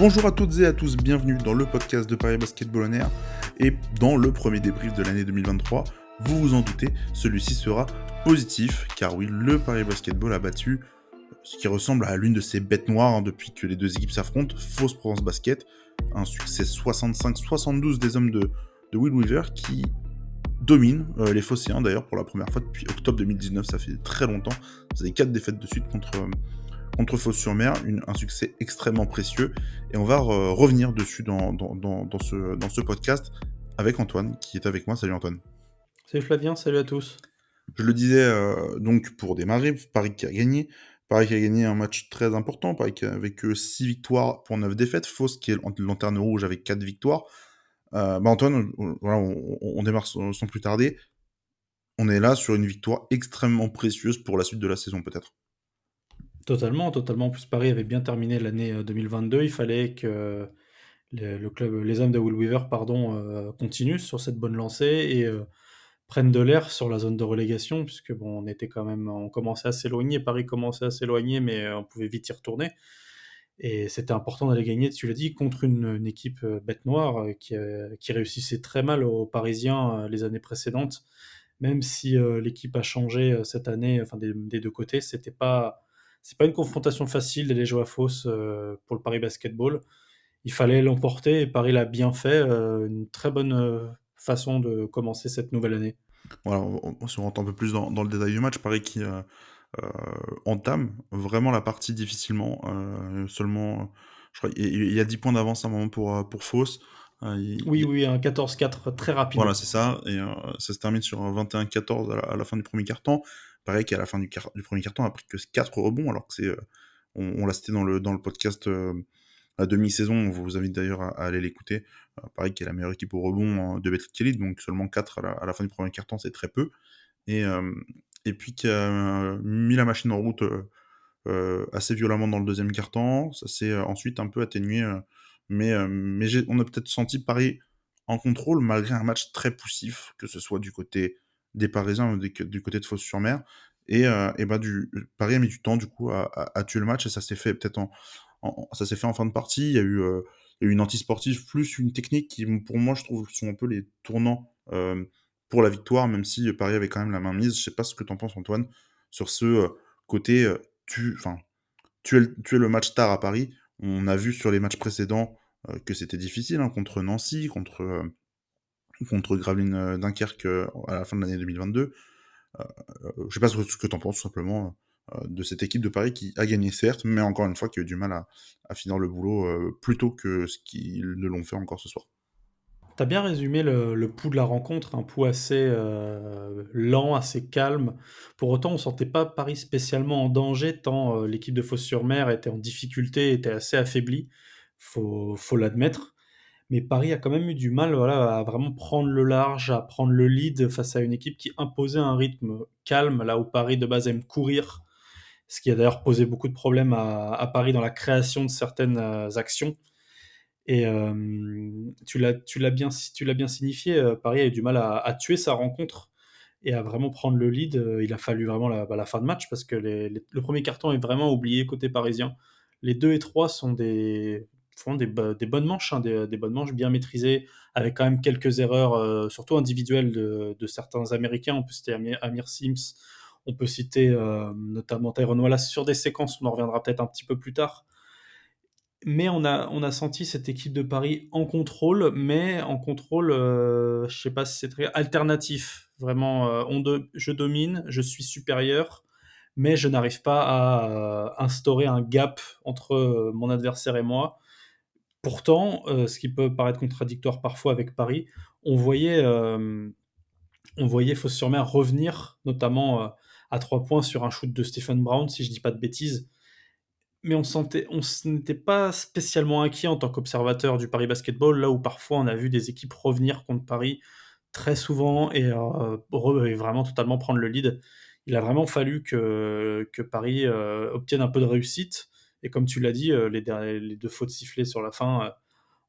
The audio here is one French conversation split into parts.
Bonjour à toutes et à tous, bienvenue dans le podcast de Paris Basketball On Air et dans le premier débrief de l'année 2023. Vous vous en doutez, celui-ci sera positif car oui, le Paris Basketball a battu ce qui ressemble à l'une de ses bêtes noires depuis que les deux équipes s'affrontent, Fos Provence Basket, un succès 65-72 des hommes de Will Weaver qui domine les Phocéens d'ailleurs pour la première fois depuis octobre 2019, ça fait très longtemps. Vous avez 4 défaites de suite contre Fos-sur-Mer, un succès extrêmement précieux. Et on va revenir dessus dans ce podcast avec Antoine, qui est avec moi. Salut Antoine. Salut Flavien, salut à tous. Je le disais donc pour démarrer, Paris qui a gagné. Paris qui a gagné un match très important, Paris qui avec 6 victoires pour 9 défaites. Fos qui est lanterne rouge avec 4 victoires. Antoine, voilà, on démarre sans plus tarder. On est là sur une victoire extrêmement précieuse pour la suite de la saison peut-être. Totalement. En plus, Paris avait bien terminé l'année 2022. Il fallait que le club, les hommes de Will Weaver, continuent sur cette bonne lancée et prennent de l'air sur la zone de relégation, puisque bon, on commençait à s'éloigner. Paris commençait à s'éloigner, mais on pouvait vite y retourner. Et c'était important d'aller gagner, tu l'as dit, contre une équipe bête noire qui réussissait très mal aux Parisiens les années précédentes. Même si l'équipe a changé cette année, enfin des deux côtés, c'est pas une confrontation facile d'aller jouer à Fos pour le Paris Basketball. Il fallait l'emporter et Paris l'a bien fait. Une très bonne façon de commencer cette nouvelle année. Voilà, on se rentre un peu plus dans le détail du match. Paris qui euh, entame vraiment la partie difficilement. Seulement, je crois, il y a 10 points d'avance à un moment pour Fos. Oui, un 14-4 très rapide. Voilà, c'est ça. Et ça se termine sur un 21-14 à la fin du premier quart-temps. Pareil qu'à la fin du premier quart-temps, a pris que 4 rebonds, alors que on l'a cité dans le podcast à demi-saison. On vous invite d'ailleurs à aller l'écouter. Pareil qui est la meilleure équipe au rebond de Betclic Elite, donc seulement 4 à la fin du premier quart-temps, c'est très peu. Et, euh, et puis qui a mis la machine en route assez violemment dans le deuxième quart-temps. Ça s'est ensuite un peu atténué, mais on a peut-être senti Paris en contrôle malgré un match très poussif, que ce soit du côté des Parisiens ou du côté de Fos-sur-Mer. Paris a mis du temps du coup à tuer le match et ça s'est fait peut-être ça s'est fait en fin de partie. Il y a eu une anti-sportive plus une technique qui, pour moi, je trouve, sont un peu les tournants pour la victoire, même si Paris avait quand même la main mise. Je sais pas ce que t'en penses, Antoine, sur ce côté enfin, tuer le match tard à Paris. On a vu sur les matchs précédents que c'était difficile, hein, contre Nancy, contre Gravelines Dunkerque à la fin de l'année 2022. Je sais pas ce que t'en penses, tout simplement, de cette équipe de Paris qui a gagné, certes, mais encore une fois, qui a eu du mal à finir le boulot plus tôt que ce qu'ils ne l'ont fait encore ce soir. T'as bien résumé le pouls de la rencontre, un pouls assez lent, assez calme. Pour autant, on sentait pas Paris spécialement en danger, tant l'équipe de Fos-sur-Mer était en difficulté, était assez affaiblie, faut l'admettre. Mais Paris a quand même eu du mal, voilà, à vraiment prendre le large, à prendre le lead face à une équipe qui imposait un rythme calme, là où Paris de base aime courir, ce qui a d'ailleurs posé beaucoup de problèmes à Paris dans la création de certaines actions. Et tu l'as bien signifié, Paris a eu du mal à tuer sa rencontre et à vraiment prendre le lead. Il a fallu vraiment la fin de match parce que le premier carton est vraiment oublié côté parisien. Les 2 et 3 font des bonnes manches, hein, des bonnes manches bien maîtrisées, avec quand même quelques erreurs, surtout individuelles de certains Américains. On peut citer Amir Sims, on peut citer notamment Tyrone Wallace sur des séquences, on en reviendra peut-être un petit peu plus tard. Mais on a senti cette équipe de Paris en contrôle, mais en contrôle, je sais pas si c'est très alternatif. Vraiment, je domine, je suis supérieur, mais je n'arrive pas à instaurer un gap entre mon adversaire et moi. Pourtant, ce qui peut paraître contradictoire parfois avec Paris, on voyait, on voyait Fos-sur-Mer revenir, notamment à 3 points sur un shoot de Stephen Brown, si je dis pas de bêtises, mais n'était pas spécialement inquiet en tant qu'observateur du Paris Basketball, là où parfois on a vu des équipes revenir contre Paris très souvent et vraiment totalement prendre le lead. Il a vraiment fallu que Paris obtienne un peu de réussite. Et comme tu l'as dit, les deux fautes sifflées sur la fin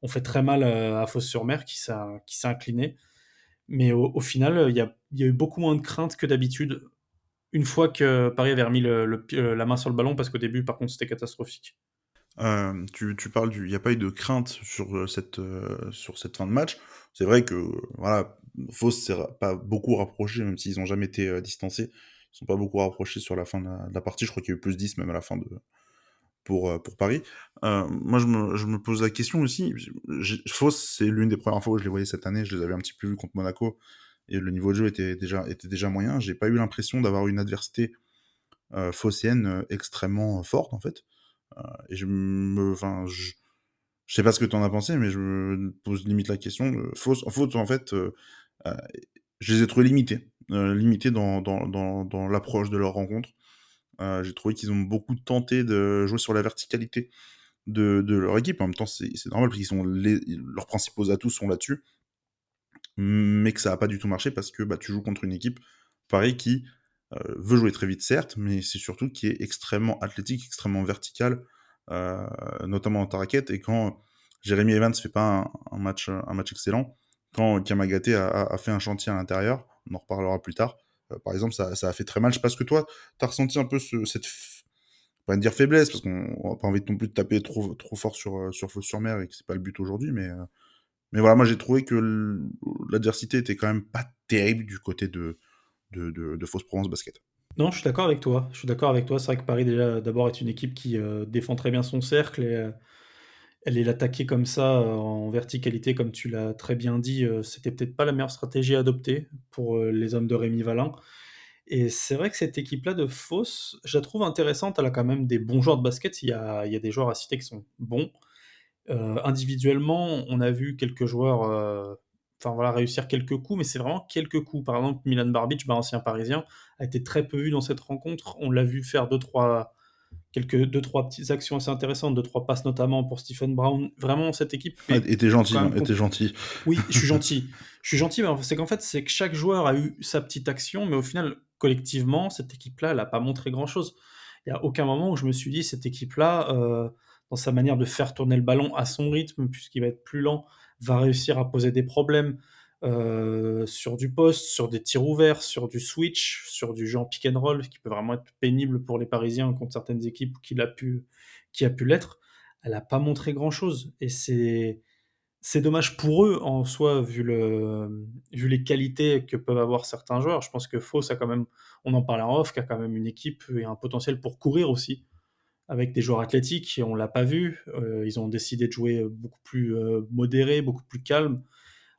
ont fait très mal à Fos-sur-Mer qui s'est incliné. Mais au final, il y a eu beaucoup moins de crainte que d'habitude une fois que Paris avait remis la main sur le ballon, parce qu'au début, par contre, c'était catastrophique. Tu parles du il y a pas eu de crainte sur cette fin de match. C'est vrai que, voilà, Fos s'est ra pas beaucoup rapproché, même s'ils ont jamais été, distancés. Ils sont pas beaucoup rapprochés sur la fin de la partie. Je crois qu'il y a eu +10 même à la fin de pour Paris. Moi je me pose la question aussi, Fos, c'est l'une des premières fois où je les voyais cette année. Je les avais un petit peu vus contre Monaco et le niveau de jeu était déjà moyen. J'ai pas eu l'impression d'avoir une adversité, phocéenne, extrêmement forte, en fait. Et je sais pas ce que tu en as pensé, mais je me pose limite la question. Faute, en fait, heu, je les ai trouvés limités dans l'approche de leur rencontre. J'ai trouvé qu'ils ont beaucoup tenté de jouer sur la verticalité de leur équipe. En même temps, c'est normal parce qu'ils sont leurs principaux atouts sont là-dessus, mais que ça a pas du tout marché parce que, bah, tu joues contre une équipe, pareil, qui, veut jouer très vite certes, mais c'est surtout qui est extrêmement athlétique, extrêmement verticale, heu, notamment dans ta raquette. Et quand Jeremy Evans fait pas un match excellent, quand Kamagaté a fait un chantier à l'intérieur, on en reparlera plus tard, par exemple, ça a fait très mal. Je sais pas ce que toi, tu as ressenti un peu cette pas dire faiblesse, parce qu'on a pas envie non plus de taper trop fort sur Fos-sur-Mer et que c'est pas le but aujourd'hui, mais voilà, moi j'ai trouvé que l'adversité était quand même pas terrible du côté de Fos-Provence Basket. Non, je suis d'accord avec toi. Je suis d'accord avec toi. C'est vrai que Paris, déjà, d'abord, est une équipe qui, défend très bien son cercle et aller l'attaquer comme ça, en verticalité, comme tu l'as très bien dit, c'était peut-être pas la meilleure stratégie à adopter pour, les hommes de Rémi Valin. Et c'est vrai que cette équipe-là de Fos, je la trouve intéressante. Elle a quand même des bons joueurs de basket. Il y a des joueurs à citer qui sont bons. Individuellement, on a vu quelques joueurs, enfin voilà, réussir quelques coups, mais c'est vraiment quelques coups. Par exemple, Milan Barbic, bah, ancien parisien, a été très peu vu dans cette rencontre. On l'a vu faire deux trois petites actions assez intéressantes, deux trois passes notamment pour Stephen Brown. Vraiment, cette équipe Ah, est et tu gentil, quand hein, même et tu compliquée. gentil. Oui, je suis gentil. Je suis gentil, mais c'est qu'en fait, c'est que chaque joueur a eu sa petite action, mais au final, collectivement, cette équipe-là, elle a pas montré grand-chose. Il y a aucun moment où je me suis dit: «Cette équipe-là, dans sa manière de faire tourner le ballon à son rythme, puisqu'il va être plus lent, va réussir à poser des problèmes, sur du poste, sur des tirs ouverts, sur du switch, sur du jeu en pick and roll», qui peut vraiment être pénible pour les Parisiens contre certaines équipes qui a pu l'être. Elle a pas montré grand-chose et c'est dommage pour eux en soi, vu les qualités que peuvent avoir certains joueurs. Je pense que Fos a quand même, on en parlait en off, qui a quand même une équipe et un potentiel pour courir aussi, avec des joueurs athlétiques et on l'a pas vu. Ils ont décidé de jouer, beaucoup plus, modéré, beaucoup plus calme,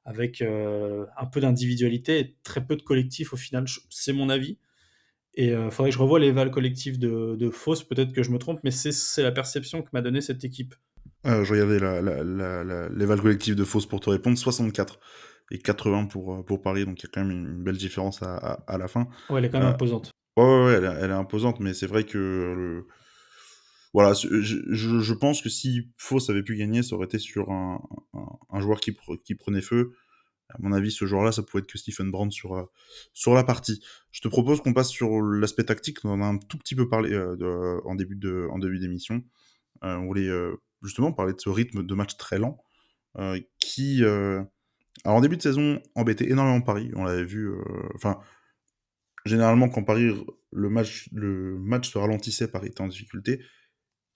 avec, un peu d'individualité et très peu de collectif au final. C'est mon avis et faudrait que je revoie les vals collectifs de Fos, peut-être que je me trompe, mais c'est la perception que m'a donnée cette équipe. Je regardais les valeurs collectives de Fos pour te répondre, 64 et 80 pour Paris, donc il y a quand même une belle différence à la fin. Ouais, elle est quand même Heu, imposante. ouais, ouais, ouais, elle est imposante, mais c'est vrai que voilà, je pense que si Fos avait pu gagner, ça aurait été sur un joueur qui prenait feu. À mon avis, ce joueur-là, ça pouvait être que Stephen Brand sur la partie. Je te propose qu'on passe sur l'aspect tactique. On en a un tout petit peu parlé, en début d'émission. On voulait, justement parler de ce rythme de match très lent, qui, alors en début de saison, embêtait énormément Paris. On l'avait vu, enfin, généralement quand le match se ralentissait, Paris était en difficulté.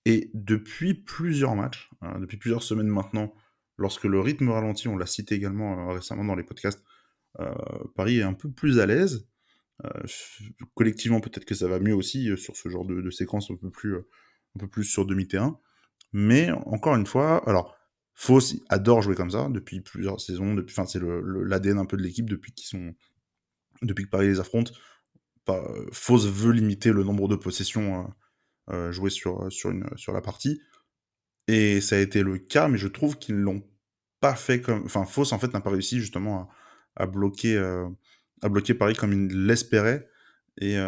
Et depuis plusieurs matchs, depuis plusieurs semaines maintenant, lorsque le rythme ralentit, on l'a cité également, récemment dans les podcasts, heu, Paris est un peu plus à l'aise. F Collectivement, peut-être que ça va mieux aussi, sur ce genre de séquence un peu plus sur demi-terrain. Mais encore une fois, alors, Fos adore jouer comme ça depuis plusieurs saisons, enfin, c'est l'ADN un peu de l'équipe depuis que Paris les affronte. Fos veut limiter le nombre de possessions, jouées sur la partie. Et ça a été le cas, mais je trouve qu'ils l'ont pas fait comme, enfin, Fos, en fait, n'a pas réussi justement à bloquer Paris comme il l'espérait. Et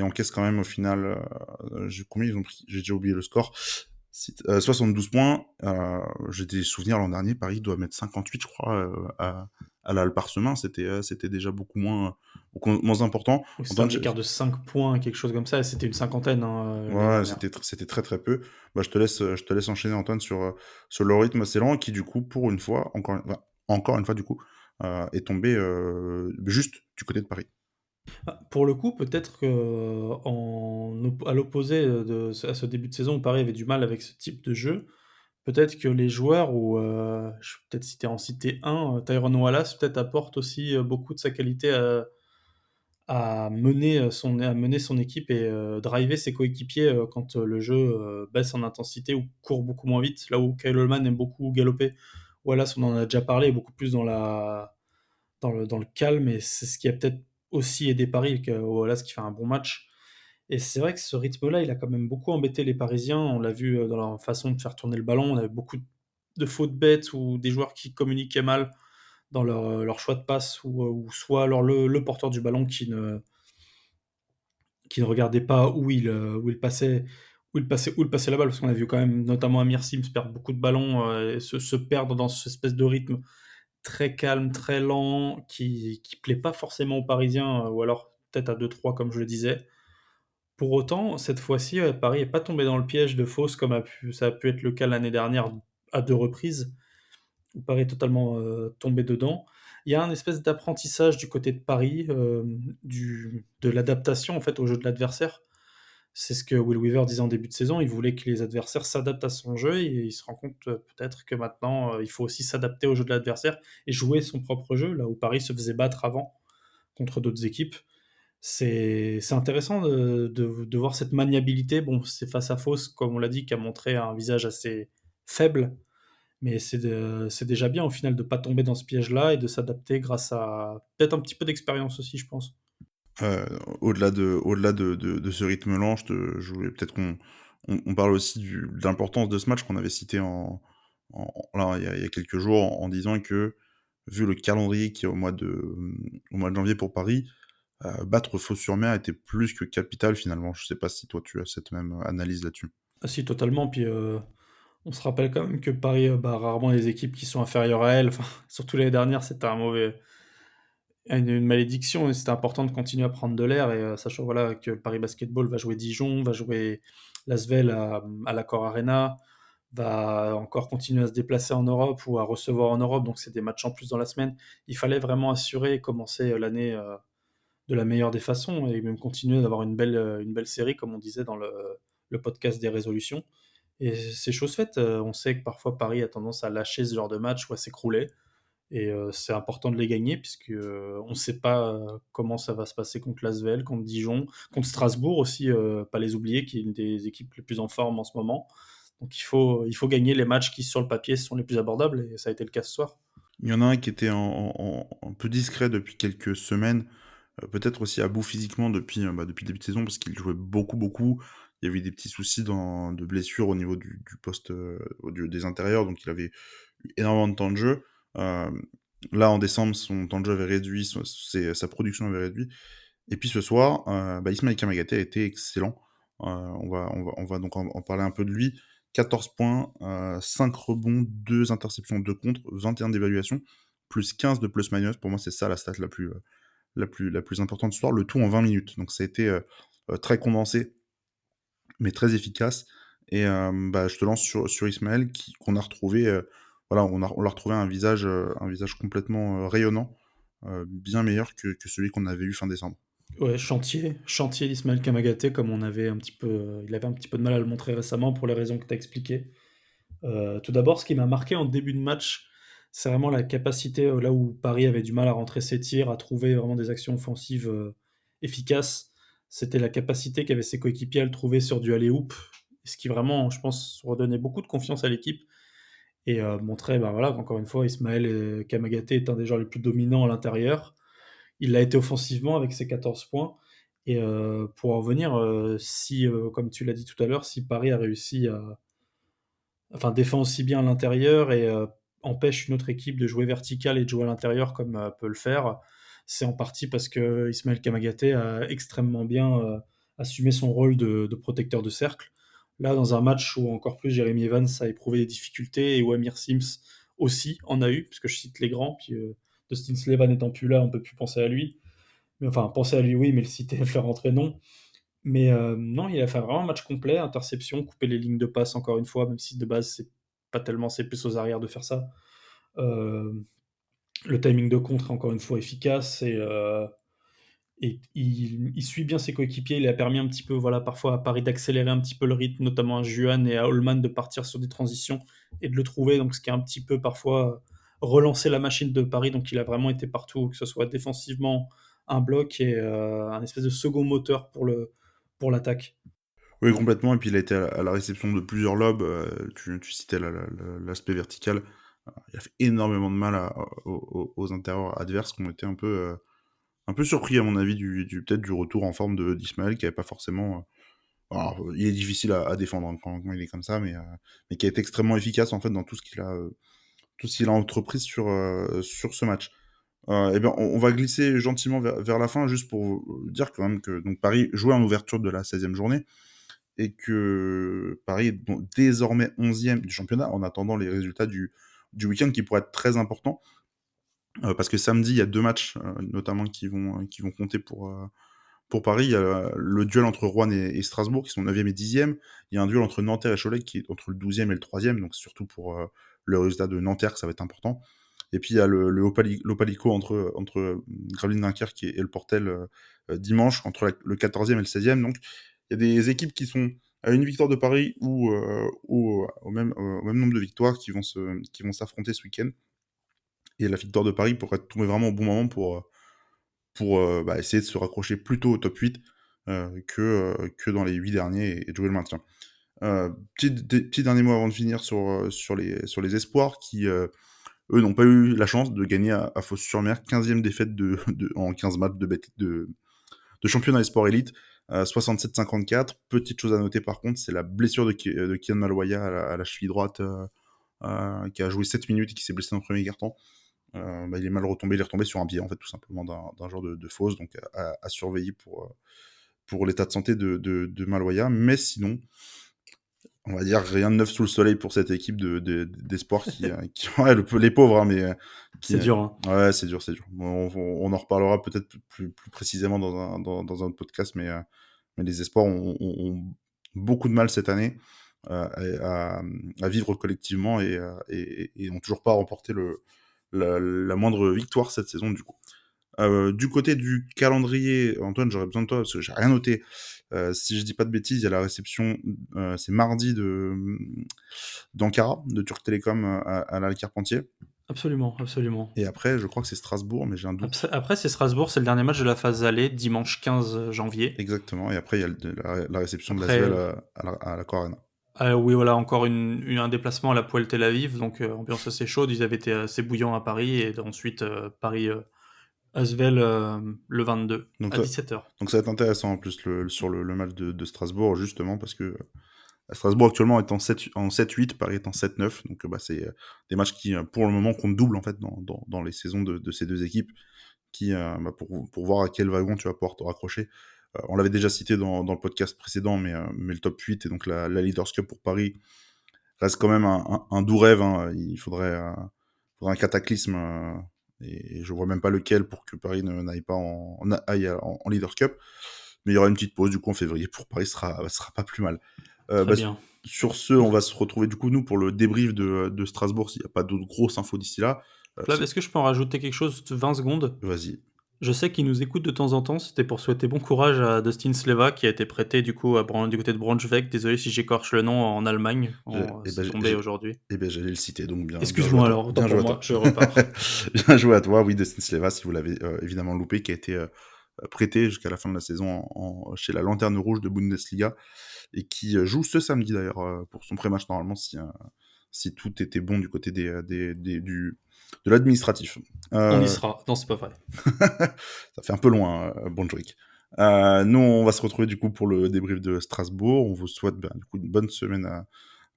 encaisse quand même au final, combien ils ont pris? J'ai déjà oublié le score. 72 points. J'ai des souvenirs l'an dernier, Paris doit mettre 58, je crois, à la Halle Parsemin. C'était déjà beaucoup moins important. Oui, c'est un Antoine, écart de 5 points, quelque chose comme ça, c'était une cinquantaine, hein, l'année ouais, dernière. c'était très, très peu. Bah, je te laisse enchaîner, Antoine, sur le rythme assez lent qui, du coup, pour une fois, encore une fois, du coup, est tombé, juste du côté de Paris. Pour le coup, peut-être qu'à l'opposé à ce début de saison où Paris avait du mal avec ce type de jeu, peut-être que les joueurs ou je vais peut-être en citer un, Tyrone Wallace peut-être apporte aussi, beaucoup de sa qualité à mener son équipe et driver ses coéquipiers, quand, le jeu, baisse en intensité ou court beaucoup moins vite. Là où Kyle Holman aime beaucoup galoper, Wallace, on en a déjà parlé, est beaucoup plus dans le calme et c'est ce qui a peut-être aussi aidé Paris, que Wallace qui fait un bon match. Et c'est vrai que ce rythme-là, il a quand même beaucoup embêté les Parisiens. On l'a vu, dans leur façon de faire tourner le ballon. On avait beaucoup de fautes bêtes ou des joueurs qui communiquaient mal dans leur choix de passe ou soit alors le porteur du ballon qui ne regardait pas où il passait la balle. Parce qu'on a vu quand même notamment Amir Sims perdre beaucoup de ballons, et se perdre dans cette espèce de rythme très calme, très lent, qui plaît pas forcément aux Parisiens, ou alors peut-être à deux trois comme je le disais. Pour autant, cette fois-ci, Paris est pas tombé dans le piège de Fausse comme ça a pu être le cas l'année dernière à 2 reprises, où Paris est totalement, tombé dedans. Il y a un espèce d'apprentissage du côté de Paris, du de l'adaptation en fait au jeu de l'adversaire. C'est ce que Will Weaver disait en début de saison, il voulait que les adversaires s'adaptent à son jeu et il se rend compte, peut-être que maintenant, il faut aussi s'adapter au jeu de l'adversaire et jouer son propre jeu, là où Paris se faisait battre avant contre d'autres équipes. C'est intéressant de voir cette maniabilité. Bon, c'est face à Fausse, comme on l'a dit, qui a montré un visage assez faible, mais c'est déjà bien au final de pas tomber dans ce piège-là et de s'adapter grâce à peut-être un petit peu d'expérience aussi, je pense. Au-delà de ce rythme lent, je voulais peut-être qu'on parle aussi de l'importance de ce match qu'on avait cité là, il y a quelques jours en disant que, vu le calendrier qui est au mois de janvier pour Paris, battre Fos-sur-Mer était plus que capital finalement. Je sais pas si toi tu as cette même analyse là-dessus? Ah si, totalement, puis, on se rappelle quand même que Paris bat rarement les équipes qui sont inférieures à elle. Enfin, surtout l'année dernière, c'était une malédiction et c'était important de continuer à prendre de l'air et sachant voilà que le Paris Basketball va jouer Dijon, va jouer l'Asvel à l'Accor Arena, va encore continuer à se déplacer en Europe ou à recevoir en Europe, donc c'est des matchs en plus dans la semaine. Il fallait vraiment assurer et commencer l'année de la meilleure des façons et même continuer d'avoir une belle série, comme on disait dans le podcast des résolutions. Et c'est chose faite. On sait que parfois Paris a tendance à lâcher ce genre de match ou à s'écrouler. Et c'est important de les gagner puisque on ne sait pas comment ça va se passer contre l'Asvel, contre Dijon, contre Strasbourg aussi, pas les oublier, qui est une des équipes les plus en forme en ce moment. Donc il faut gagner les matchs qui, sur le papier, sont les plus abordables et ça a été le cas ce soir. Il y en a un qui était un peu discret depuis quelques semaines, peut-être aussi à bout physiquement depuis le début de saison parce qu'il jouait beaucoup, beaucoup. Il y avait eu des petits soucis de blessures au niveau du poste, des intérieurs, donc il avait eu énormément de temps de jeu. Hem, Là, en décembre, son temps de jeu avait réduit, sa production avait réduit et puis ce soir, Ismaël Kamagaté a été excellent. On va donc en parler un peu de lui. 14 points, 5 rebonds, 2 interceptions, 2 contres, 21 d'évaluation, plus 15 de plus-minus. Pour moi, c'est ça la stat la plus importante ce soir, le tout en 20 minutes. Donc ça a été, très condensé, mais très efficace et je te lance sur Ismaël qu'on a retrouvé, voilà, on l'a retrouvé un visage complètement, rayonnant, bien meilleur que celui qu'on avait eu fin décembre. Ouais, chantier d'Ismaël Kamagaté, comme on avait un petit peu, il avait un petit peu de mal à le montrer récemment pour les raisons que tu as expliquées. Tout d'abord, ce qui m'a marqué en début de match, c'est vraiment la capacité, là où Paris avait du mal à rentrer ses tirs, à trouver vraiment des actions offensives, efficaces. C'était la capacité qu'avaient ses coéquipiers à le trouver sur du alley-oop, ce qui vraiment, je pense, redonnait beaucoup de confiance à l'équipe et montrait, bah, voilà, qu'encore une fois, Ismaël, Kamagaté est un des joueurs les plus dominants à l'intérieur. Il l'a été offensivement avec ses 14 points et pour en revenir, si, comme tu l'as dit tout à l'heure, si Paris a réussi à enfin, défend aussi bien à l'intérieur et empêche une autre équipe de jouer vertical et de jouer à l'intérieur comme, peut le faire. C'est en partie parce que Ismaël Kamagaté a extrêmement bien, assumé son rôle de protecteur de cercle. Là, dans un match où encore plus Jeremy Evans a éprouvé des difficultés et où Amir Sims aussi en a eu, puisque je cite les grands, puis, Dustin Sleva n'étant plus là, on peut plus penser à lui. Mais enfin, penser à lui oui, mais le citer, le faire rentrer non. Mais non, il a fait vraiment un match complet, interception, couper les lignes de passe encore une fois, même si de base c'est pas tellement, c'est plus aux arrières de faire ça. Le timing de contre encore une fois efficace et il suit bien ses coéquipiers. Il a permis un petit peu, voilà, parfois à Paris d'accélérer un petit peu le rythme, notamment à Juan et à Holman de partir sur des transitions et de le trouver, donc ce qui a un petit peu parfois relancé la machine de Paris. Donc il a vraiment été partout, que ce soit défensivement un bloc et un espèce de second moteur pour l'attaque. Oui, complètement. Et puis il a été à la réception de plusieurs lobes. Tu citais l'aspect vertical. Il a fait énormément de mal aux intérieurs adverses qui ont été un peu surpris, à mon avis, peut-être du retour en forme d'Ismaël, qui avait pas forcément. Alors, il est difficile à défendre hein, quand il est comme ça, mais qui a été extrêmement efficace en fait dans tout ce qu'il a entrepris sur ce match. Eh bien, on va glisser gentiment vers la fin, juste pour dire quand même que donc, Paris jouait en ouverture de la 16e journée et que Paris est donc désormais 11e du championnat en attendant les résultats du week-end qui pourraient être très importants. Parce que samedi, il y a deux matchs notamment qui vont compter pour Paris. Il y a le duel entre Rouen et Strasbourg qui sont 9e et 10e. Il y a un duel entre Nanterre et Cholet qui est entre le 12e et le 3e, donc c'est surtout pour le résultat de Nanterre que ça va être important. Et puis il y a le Opalico entre Gravelines Dunkerque et le Portel dimanche, entre le 14e et le 16e. Donc il y a des équipes qui sont à une victoire de Paris ou au même nombre de victoires qui vont s'affronter ce week-end. Et la victoire de Paris pourrait tomber vraiment au bon moment pour bah, essayer de se raccrocher plutôt au top 8 que dans les 8 derniers et de jouer le maintien. Petit dernier mot avant de finir sur les espoirs qui, eux, n'ont pas eu la chance de gagner à Fos-sur-Mer, 15e défaite en 15 matchs de championnat espoir élite, 67-54. Petite chose à noter par contre, c'est la blessure de Kian Maloya à la cheville droite, qui a joué 7 minutes et qui s'est blessé dans le premier quart-temps. Bah, il est mal retombé, il est retombé sur un pied en fait tout simplement d'un genre de fausse, donc à surveiller pour l'état de santé de Maloya. Mais sinon, on va dire rien de neuf sous le soleil pour cette équipe d'espoir ouais, les pauvres, hein, mais C'est dur, hein. ouais, c'est dur, c'est dur. Bon, on en reparlera peut-être plus précisément dans un autre podcast, mais les espoirs ont beaucoup de mal cette année à vivre collectivement et n'ont toujours pas remporté la moindre victoire cette saison du coup. Du côté du calendrier, Antoine, j'aurais besoin de toi parce que j'ai rien noté. Si je dis pas de bêtises, il y a la réception, c'est mardi d'Ankara, de Turc Télécom à la Carpentier. Absolument, absolument. Et après, je crois que c'est Strasbourg, mais j'ai un doute. Après, c'est Strasbourg, c'est le dernier match de la phase aller, dimanche 15 janvier. Exactement. Et après, il y a la réception de Après, l'Asvel à la Arena. oui, voilà, encore un déplacement à la Poel Tel Aviv, donc ambiance assez chaude. Ils avaient été assez bouillants à Paris et ensuite Paris Asvel le 22 Donc à ça, 17h. donc ça va être intéressant en plus sur le match de Strasbourg, justement, parce que Strasbourg actuellement est en 7-8, Paris est en 7-9. Donc bah, c'est des matchs qui, pour le moment, comptent double en fait dans les saisons de ces deux équipes, qui, bah, pour voir à quel wagon tu vas pouvoir te raccrocher. On l'avait déjà cité dans le podcast précédent, mais le top 8 et donc la Leaders Cup pour Paris reste quand même un doux rêve. Hein. Faudrait un cataclysme, et je vois même pas lequel pour que Paris n'aille pas aille en Leaders Cup. Mais il y aura une petite pause du coup en février pour Paris, sera pas plus mal. Très Bah, bien. sur ce, on va se retrouver du coup nous pour le débrief de Strasbourg s'il n'y a pas d'autres grosses infos d'ici là. Flav, est-ce que je peux en rajouter quelque chose de 20 secondes? Vas-y. Je sais qu'ils nous écoutent de temps en temps, c'était pour souhaiter bon courage à Dustin Sleva qui a été prêté du coup du côté de Braunschweig. Désolé si j'écorche le nom en Allemagne, Et c'est tombé aujourd'hui. ben, j'allais le citer, donc bien joué à Excuse-moi toi. alors, autant Bien pour joué à moi, toi. je repars. Bien joué à toi, oui, Destin Sleva, si vous l'avez évidemment loupé, qui a été prêté jusqu'à la fin de la saison chez la Lanterne Rouge de Bundesliga et qui joue ce samedi d'ailleurs pour son pré-match normalement si tout était bon du côté de l'administratif. On y Euh, sera, non c'est pas vrai. Ça fait un peu loin, Brunswick. Nous, on va se retrouver du coup pour le débrief de Strasbourg. On vous souhaite du coup une bonne semaine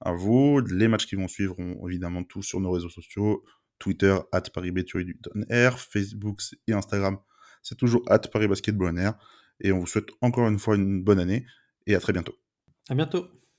à vous. Les matchs qui vont suivre ont évidemment tout sur nos réseaux sociaux. Twitter, @ParisBetUR, Facebook et Instagram, c'est toujours @ParisBasketballOnAir. Et on vous souhaite encore une fois une bonne année et à très bientôt. À bientôt.